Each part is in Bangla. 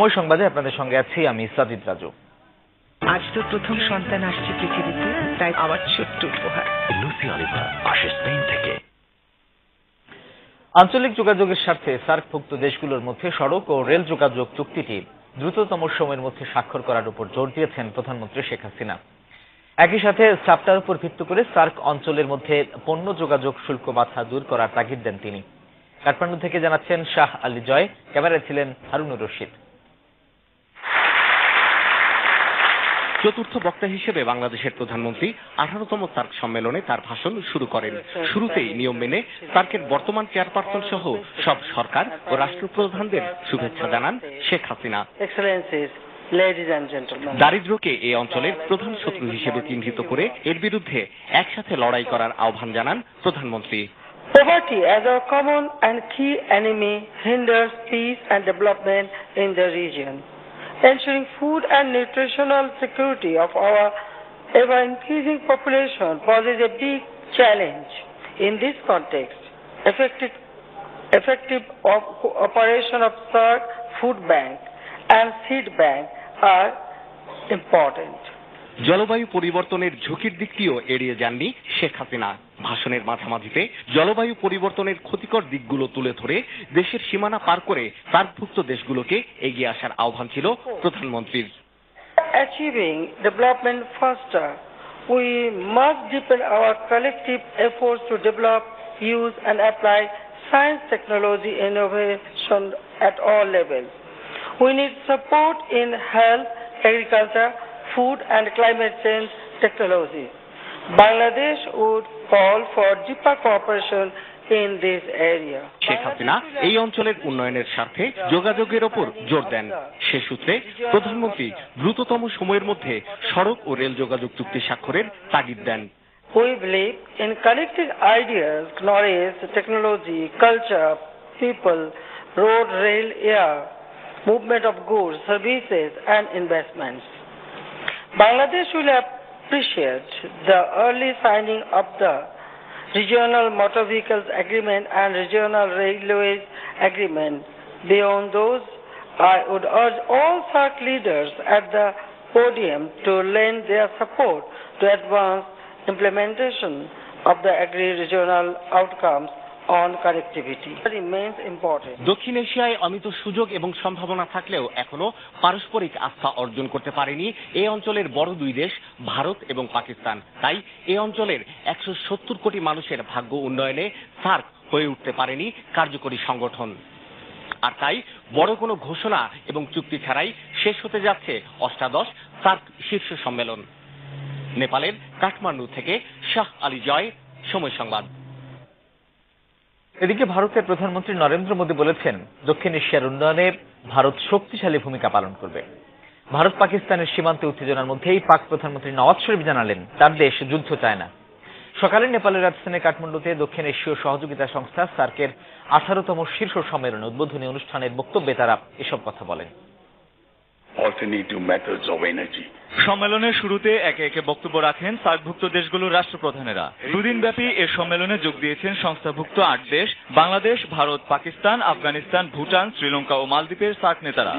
সময় সংবাদে আপনাদের সঙ্গে আছি আমি সাজিদ রাজু। আজ তো প্রথম সন্তান আসছে পৃথিবীতে, তাই আমার ছোট্ট উপহার। লুসি অলিভার আসে স্পেন থেকে। আঞ্চলিক যোগাযোগের স্বার্থে সার্কভুক্ত দেশগুলোর মধ্যে সড়ক ও রেল যোগাযোগ চুক্তিটি দ্রুততম সময়ের মধ্যে স্বাক্ষর করার উপর জোর দিয়েছেন প্রধানমন্ত্রী শেখ হাসিনা। একই সাথে চাপটার উপর ভিত্তি করে সার্ক অঞ্চলের মধ্যে পণ্য যোগাযোগ শুল্ক বাধা দূর করার তাগিদ দেন তিনি। কাঠমান্ডু থেকে জানাচ্ছেন শাহ আলী জয়, ক্যামেরায় ছিলেন হারুনুর রশিদ। চতুর্থ বক্তা হিসেবে বাংলাদেশের প্রধানমন্ত্রী 18তম সার্ক সম্মেলনে তার ভাষণ শুরু করেন। শুরুতেই নিয়ম মেনে সার্কের বর্তমান চেয়ারপারসন সহ সব সরকার ও রাষ্ট্রপ্রধানদের শুভেচ্ছা জানান শেখ হাসিনা। দারিদ্র্যকে এই অঞ্চলের প্রধান শত্রু হিসেবে চিহ্নিত করে এর বিরুদ্ধে একসাথে লড়াই করার আহ্বান জানান প্রধানমন্ত্রী। Poverty as a common and key enemy hinders peace and development in the region. Ensuring food and nutritional security of our ever-increasing population poses a big challenge. In this context, effective operation of SARC Food Bank and Seed Bank are important. জলবায়ু পরিবর্তনের ঝুঁকির দিকটিও এড়িয়ে যাননি শেখ হাসিনা। ভাষণের মাঝামাঝিতে জলবায়ু পরিবর্তনের ক্ষতিকর দিকগুলো তুলে ধরে দেশের সীমানা পার করে সার্কভুক্ত দেশগুলোকে এগিয়ে আসার আহ্বান ছিল প্রধানমন্ত্রীর। Achieving development faster, we must deepen our collective efforts to develop, use and apply science, technology, innovation at all levels. We need support in health, agriculture, food and climate change technology. Bangladesh would call for deeper cooperation in this area. Sheikh Hasina এই অঞ্চলের উন্নয়নের স্বার্থে যোগাযোগের ওপর জোর দেন। সে সূত্রে প্রধানমন্ত্রী দ্রুততম সময়ের মধ্যে সড়ক ও রেল যোগাযোগ চুক্তি স্বাক্ষরের তাগিদ দেন। We believe in connecting ideas, knowledge, technology, culture, people, road, rail, air, movement of goods, services and investments. Bangladesh will appreciate the early signing of the Regional Motor Vehicles Agreement and Regional Railways Agreement. Beyond those, I would urge all SARC leaders at the podium to lend their support to advance implementation of the agreed regional outcomes on connectivity. It remains important. দক্ষিণ এশিয়ায় অমিত সুযোগ এবং সম্ভাবনা থাকলেও এখনো পারস্পরিক আস্থা অর্জন করতে পারেনি এই অঞ্চলের বড় দুই দেশ ভারত এবং পাকিস্তান। তাই এই অঞ্চলের 170 কোটি মানুষের ভাগ্য উন্নয়নে সার্ক হয়ে উঠতে পারেনি কার্যকরী সংগঠন। আর তাই বড় কোনো ঘোষণা এবং চুক্তি ছাড়াই শেষ হতে যাচ্ছে অষ্টাদশ সার্ক শীর্ষ সম্মেলন। নেপালের কাঠমান্ডু থেকে শাহ আলী জয়, সময় সংবাদ। এদিকে ভারতের প্রধানমন্ত্রী নরেন্দ্র মোদী বলেছেন, দক্ষিণ এশিয়ার উন্নয়নে ভারত শক্তিশালী ভূমিকা পালন করবে। ভারত পাকিস্তানের সীমান্তে উত্তেজনার মধ্যেই পাক প্রধানমন্ত্রী নওয়াজ শরীফ জানালেন, তার দেশ যুদ্ধ চায় না। সকালে নেপালের রাজধানী কাঠমান্ডুতে দক্ষিণ এশীয় সহযোগিতা সংস্থা সার্কের 18তম শীর্ষ সম্মেলনে উদ্বোধনী অনুষ্ঠানের বক্তব্যে তারা এসব কথা বলেন। সম্মেলনের শুরুতে একে একে বক্তব্য রাখেন সার্কভুক্ত দেশগুলোর রাষ্ট্রপ্রধানেরা। দুদিনব্যাপী এ সম্মেলনে যোগ দিয়েছেন সংস্থাভুক্ত 8 দেশ, বাংলাদেশ, ভারত, পাকিস্তান, আফগানিস্তান, ভুটান, শ্রীলঙ্কা ও মালদ্বীপের সার্ক নেতারা।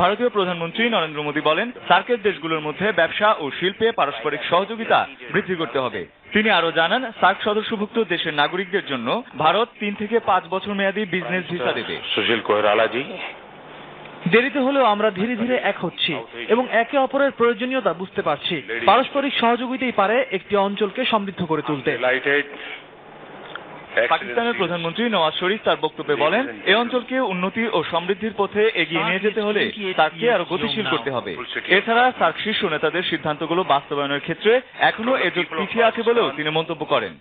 ভারতীয় প্রধানমন্ত্রী নরেন্দ্র মোদী বলেন, সার্কের দেশগুলোর মধ্যে ব্যবসা ও শিল্পে পারস্পরিক সহযোগিতা বৃদ্ধি করতে হবে। তিনি আরো জানান, সার্ক সদস্যভুক্ত দেশের নাগরিকদের জন্য ভারত 3 থেকে 5 বছর মেয়াদী বিজনেস ভিসা দেবে। সুশীল কোহরালাজি, দেরিতে হলেও আমরা ধীরে ধীরে এক হচ্ছি এবং একে অপরের প্রয়োজনীয়তা বুঝতে পারছি। পারস্পরিক সহযোগিতাই পারে একটি অঞ্চলকে সমৃদ্ধ করে তুলতে। পাকিস্তানের প্রধানমন্ত্রী নওয়াজ শরীফ তার বক্তব্যে বলেন, এই অঞ্চলকে উন্নতি ও সমৃদ্ধির পথে এগিয়ে নিয়ে যেতে হলে সার্ককে আরো গতিশীল করতে হবে। এছাড়া সার্ক শীর্ষ নেতাদের সিদ্ধান্তগুলো বাস্তবায়নের ক্ষেত্রে এখনো এজোট পিছিয়ে আছে বলেও তিনি মন্তব্য করেন।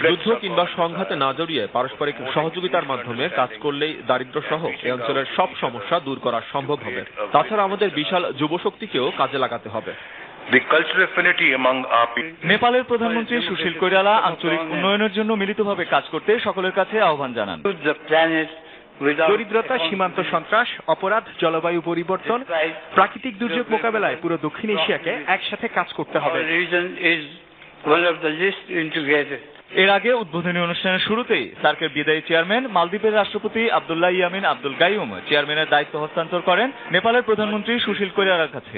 যুদ্ধ কিংবা সংঘাতে না জড়িয়ে পারস্পরিক সহযোগিতার মাধ্যমে কাজ করলেই দারিদ্র্য সহ এই অঞ্চলের সব সমস্যা দূর করা সম্ভব হবে। তাছাড়া আমাদের বিশাল যুবশক্তিকেও কাজে লাগাতে হবে। নেপালের প্রধানমন্ত্রী সুশীল কৈরালা আঞ্চলিক উন্নয়নের জন্য মিলিতভাবে কাজ করতে সকলের কাছে আহ্বান জানান। দরিদ্রতা, সীমান্ত সন্ত্রাস, অপরাধ, জলবায়ু পরিবর্তন, প্রাকৃতিক দুর্যোগ মোকাবেলায় পুরো দক্ষিণ এশিয়াকে একসাথে কাজ করতে হবে। এর আগে উদ্বোধনী অনুষ্ঠানের শুরুতেই সার্কের বিদায়ী চেয়ারম্যান মালদ্বীপের রাষ্ট্রপতি আব্দুল্লাহ ইয়ামিন আব্দুল গাইয়ুম চেয়ারম্যানের দায়িত্ব হস্তান্তর করেন নেপালের প্রধানমন্ত্রী সুশীল কোইরালার কাছে।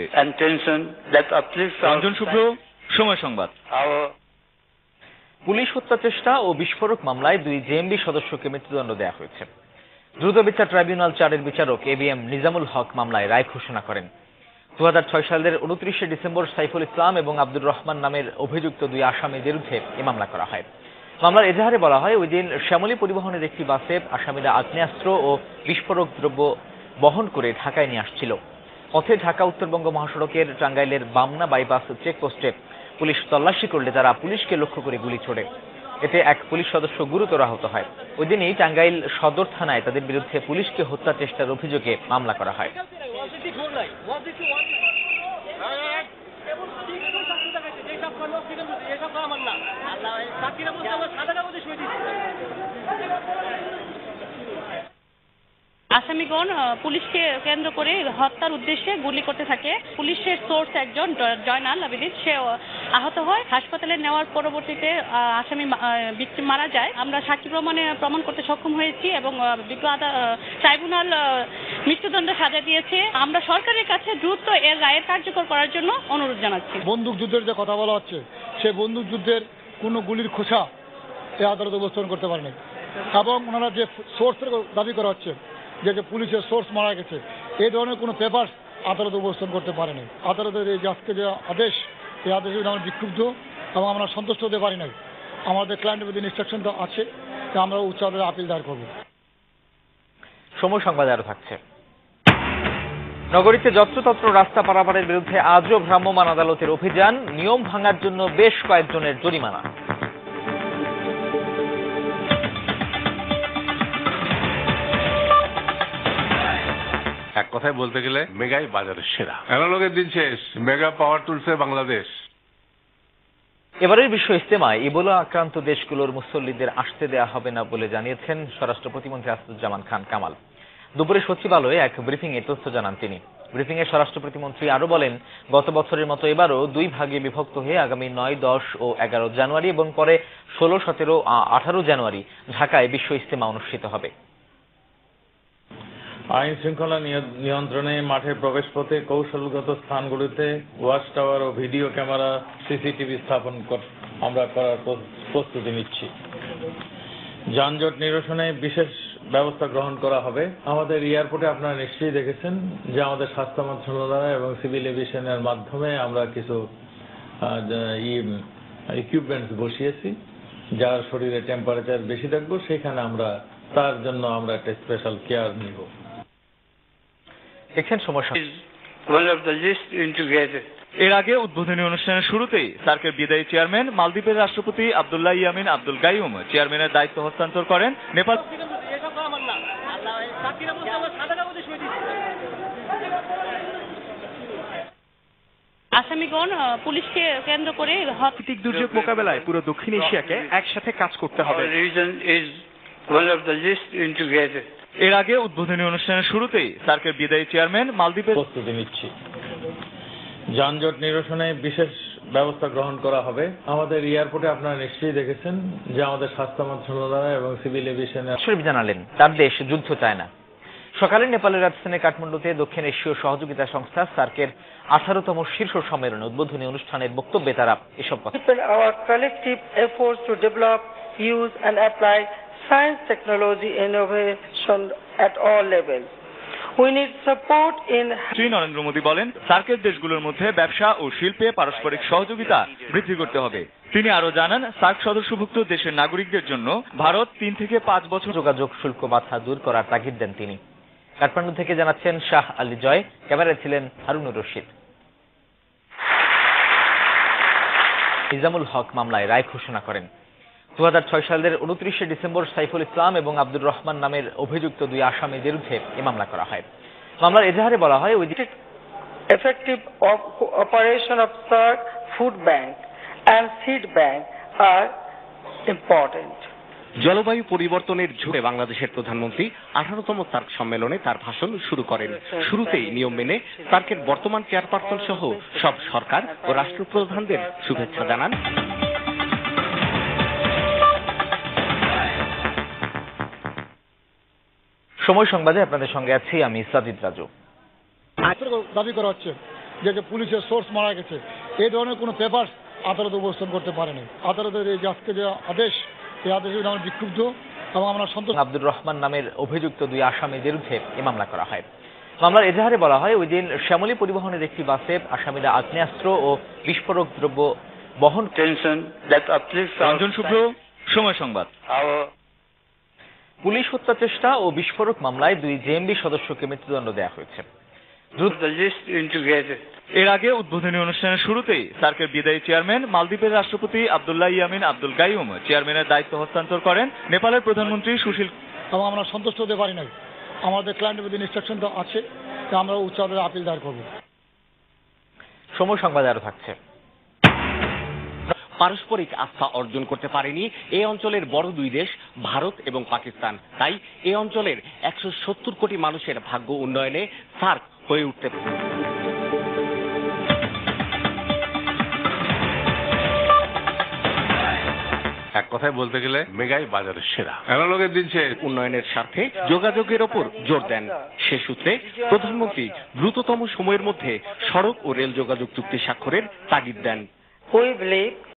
রঞ্জন শুভ্র, সময় সংবাদ। পুলিশ হত্যা চেষ্টা ও বিস্ফোরক মামলায় 2 জেএমবি সদস্যকে মৃত্যুদণ্ড দেওয়া হয়েছে। দ্রুত বিচার ট্রাইব্যুনাল 4-এর বিচারক এবিএম নিজামুল হক মামলায় রায় ঘোষণা করেন। 2006 সালের 29শে ডিসেম্বর সাইফুল ইসলাম এবং আব্দুর রহমান নামের অভিযুক্ত 2 আসামির বিরুদ্ধে এই মামলা করা হয়। মামলার এজাহারে বলা হয়, ওই দিন শ্যামলী পরিবহনের একটি বাসে আসামিরা আগ্নেয়াস্ত্র ও বিস্ফোরক দ্রব্য বহন করে ঢাকায় নিয়ে আসছিল। পথে ঢাকা উত্তরবঙ্গ মহাসড়কের টাঙ্গাইলের বামনা বাইপাস চেকপোস্টে পুলিশ তল্লাশি করলে তারা পুলিশকে লক্ষ্য করে গুলি ছোড়ে। এতে এক পুলিশ সদস্য গুরুতর আহত হয়। ওই দিনই টাঙ্গাইল সদর থানায় তাদের বিরুদ্ধে পুলিশকে হত্যা চেষ্টার অভিযোগে মামলা করা হয়। আসামিগণ পুলিশকে কেন্দ্র করে হত্যার উদ্দেশ্যে গুলি করতে থাকে। পুলিশের সোর্স একজন জয়নাল আবেদিন, সে আহত হয়। হাসপাতালে নেওয়ার পরবর্তীতে আসামি ভিকটিম মারা যায়। আমরা সাক্ষী প্রমাণ করতে সক্ষম হয়েছি এবং ট্রাইব্যুনাল মৃত্যুদণ্ড সাজা দিয়েছে। আমরা সরকারের কাছে দ্রুত এর রায়ের কার্যকর করার জন্য অনুরোধ জানাচ্ছি। বন্দুক যুদ্ধের যে কথা বলা হচ্ছে, সে বন্দুক যুদ্ধের কোনো গুলির খোসা এই আদালতে উপস্থাপন করতে পারেনি এবং ওনারা যে সোর্সের দাবি করা হচ্ছে যে পুলিশের সোর্স মারা গেছে, এই ধরনের কোনো পেপার আদালতে উপস্থাপন করতে পারেনি। আদালতের এই আজকে যে আদেশ, এই আদেশে আমরা বিক্ষুব্ধ এবং আমরা সন্তুষ্ট হতে পারি নাই। আমাদের ক্লায়েন্টের প্রতি ইনস্ট্রাকশন তো আছে, আমরা উচ্চ আদালতে আপিল দায়ের করব। সময় সংবাদ আরো থাকছে। নগরীতে যত্রতত্র রাস্তা পারাপারের বিরুদ্ধে আজও ভ্রাম্যমাণ আদালতের অভিযান, নিয়ম ভাঙার জন্য বেশ কয়েকজনের জরিমানা। এক কথায় বলতে গেলে মেগাই বাজারের সেরা। অ্যানালগের দিন শেষ, মেগা পাওয়ার টুলসে বাংলাদেশ। এবারের বিশ্ব ইজতেমায় ইবোলা আক্রান্ত দেশগুলোর মুসল্লিদের আসতে দেওয়া হবে না বলে জানিয়েছেন স্বরাষ্ট্র প্রতিমন্ত্রী আসাদুজ্জামান খান কামাল। দুপুরে সচিবালয়ে এক ব্রিফিং এ তথ্য জানান তিনি। ব্রিফিং এ স্বরাষ্ট্র প্রতিমন্ত্রী আরো বলেন, গত বছরের মতো এবারও 2 ভাগে বিভক্ত হয়ে আগামী 9, 10 ও 11 জানুয়ারি এবং পরে 16, 17, 18 জানুয়ারি ঢাকায় বিশ্ব ইজতেমা অনুষ্ঠিত হবে। আইন শৃঙ্খলা নিয়ন্ত্রণে মাঠের প্রবেশপথে কৌশলগত স্থানগুলিতে ওয়াচ টাওয়ার ও ভিডিও ক্যামেরা, সিসিটিভি স্থাপন আমরা করার প্রস্তুতি নিচ্ছি। যানজট নিরসনে বিশেষ ব্যবস্থা গ্রহণ করা হবে। আমাদের এয়ারপোর্টে আপনারা নিশ্চয়ই দেখেছেন যে আমাদের স্বাস্থ্য মন্ত্রণালয় এবং সিভিল এভিয়েশনের মাধ্যমে আমরা কিছু ইকুইপমেন্টস বসিয়েছি, যার শরীরে টেম্পারেচার বেশি থাকবে সেখানে আমরা তার জন্য আমরা একটা স্পেশাল কেয়ার নিব। এর আগে উদ্বোধনী অনুষ্ঠানের শুরুতেই সার্কের বিদায়ী চেয়ারম্যান মালদ্বীপের রাষ্ট্রপতি আব্দুল্লাহ ইয়ামিন আব্দুল গাইয়ুম চেয়ারম্যানের দায়িত্ব হস্তান্তর করেন নেপাল। আসামিগণ পুলিশকে কেন্দ্র করে প্রাকৃতিক দুর্যোগ মোকাবেলায় পুরো দক্ষিণ এশিয়াকে একসাথে কাজ করতে হবে। এর আগে উদ্বোধনী অনুষ্ঠানের শুরুতেই সার্কের বিদায়ী চেয়ারম্যান মালদ্বীপের প্রস্তুতি নিচ্ছি। যানজট নিরসনে বিশেষ ব্যবস্থা গ্রহণ করা হবে। আমাদের এয়ারপোর্টে আপনারা নিশ্চয়ই দেখেছেন যে আমাদের স্বাস্থ্য মন্ত্রণালয় এবং সিভিল এভিয়েশনের জানালেন তার দেশ যুদ্ধ চায় না। সকালে নেপালের রাজধানী কাঠমান্ডুতে দক্ষিণ এশীয় সহযোগিতা সংস্থা সার্কের 18তম শীর্ষ সম্মেলনে উদ্বোধনী অনুষ্ঠানের বক্তব্যে তারা এসব কথা। Our collective efforts to develop, use and apply science, technology, innovation at all levels. We need support in. Shri Narendra Modi বলেন, সার্কের দেশগুলোর মধ্যে ব্যবসা ও শিল্পে পারস্পরিক সহযোগিতা বৃদ্ধি করতে হবে। তিনি আরো জানান, সার্ক সদস্যভুক্ত দেশের নাগরিকদের জন্য ভারত 3 থেকে 5 বছর যোগাযোগ শুল্ক বাধা দূর করার তাগিদ দেন তিনি। কাঠমান্ডু থেকে জানাচ্ছেন শাহ আলী জয়, ক্যামেরায় ছিলেন হারুনুর রশিদ। নিজামুল হক মামলায় রায় ঘোষণা করেন। 2006 সালের 29শে ডিসেম্বর সাইফুল ইসলাম এবং আব্দুর রহমান নামের অভিযুক্ত 2 আসামির বিরুদ্ধে এই মামলা করা হয়। মামলার এজাহারে বলা হয়, effective operation of SAARC food bank and seed bank are important. জলবায়ু পরিবর্তনের ঝুঁকে বাংলাদেশের প্রধানমন্ত্রী 18তম সার্ক সম্মেলনে তার ভাষণ শুরু করেন। শুরুতেই নিয়ম মেনে সার্কের বর্তমান চেয়ারপারসন সহ সব সরকার ও রাষ্ট্রপ্রধানদের শুভেচ্ছা জানান। সময় সংবাদে আপনাদের সঙ্গে আছি আমি সাজিদ রাজু। দাবি করা হচ্ছে যে পুলিশের সোর্স মারা গেছে, এই ধরনের কোনো পেপার আদালত উপস্থাপন করতে পারেনি। আদালতের এই আজকে যে আদেশ, এই আদেশে আমরা বিক্ষুব্ধ এবং আমরা সন্তোষ। আব্দুর রহমান নামের অভিযুক্ত 2 আসামির বিরুদ্ধে এই মামলা করা হয়। মামলার এজাহারে বলা হয়, ওই দিন শ্যামলী পরিবহনের একটি বাসে আসামিরা আগ্নেয়াস্ত্র ও বিস্ফোরক দ্রব্য বহন। রঞ্জন শুভ্র, সময় সংবাদ। পুলিশ হত্যা চেষ্টা ও বিস্ফোরক মামলায় 2 জেএমবি সদস্যকে মৃত্যুদণ্ড দেওয়া হয়েছে। এর আগে উদ্বোধনী অনুষ্ঠানের শুরুতেই সার্কের বিদায়ী চেয়ারম্যান মালদ্বীপের রাষ্ট্রপতি আব্দুল্লাহ ইয়ামিন আব্দুল গাইয়ুম চেয়ারম্যানের দায়িত্ব হস্তান্তর করেন নেপালের প্রধানমন্ত্রী সুশীল। এবং আমরা সন্তুষ্ট হতে পারি নাই। আমাদের ক্লায়েন্টের প্রতি ইনস্ট্রাকশন তো আছে, আমরা উচ্চ আদালতে আপিল দায়ের করব। সময় সংবাদ আরো থাকছে। পারস্পরিক আস্থা অর্জন করতে পারেনি এই অঞ্চলের বড় 2 দেশ ভারত এবং পাকিস্তান। তাই এই অঞ্চলের 170 কোটি মানুষের ভাগ্য উন্নয়নে সার্ক হয়ে উঠতে পারে। এক কথায় বলতে গেলে মেগাই বাজারের সেরা। অ্যানালগের দিন শেষ। উন্নয়নের স্বার্থে যোগাযোগের ওপর জোর দেন। সে সূত্রে প্রধানমন্ত্রী দ্রুততম সময়ের মধ্যে সড়ক ও রেল যোগাযোগ চুক্তি স্বাক্ষরের তাগিদ দেন। We believe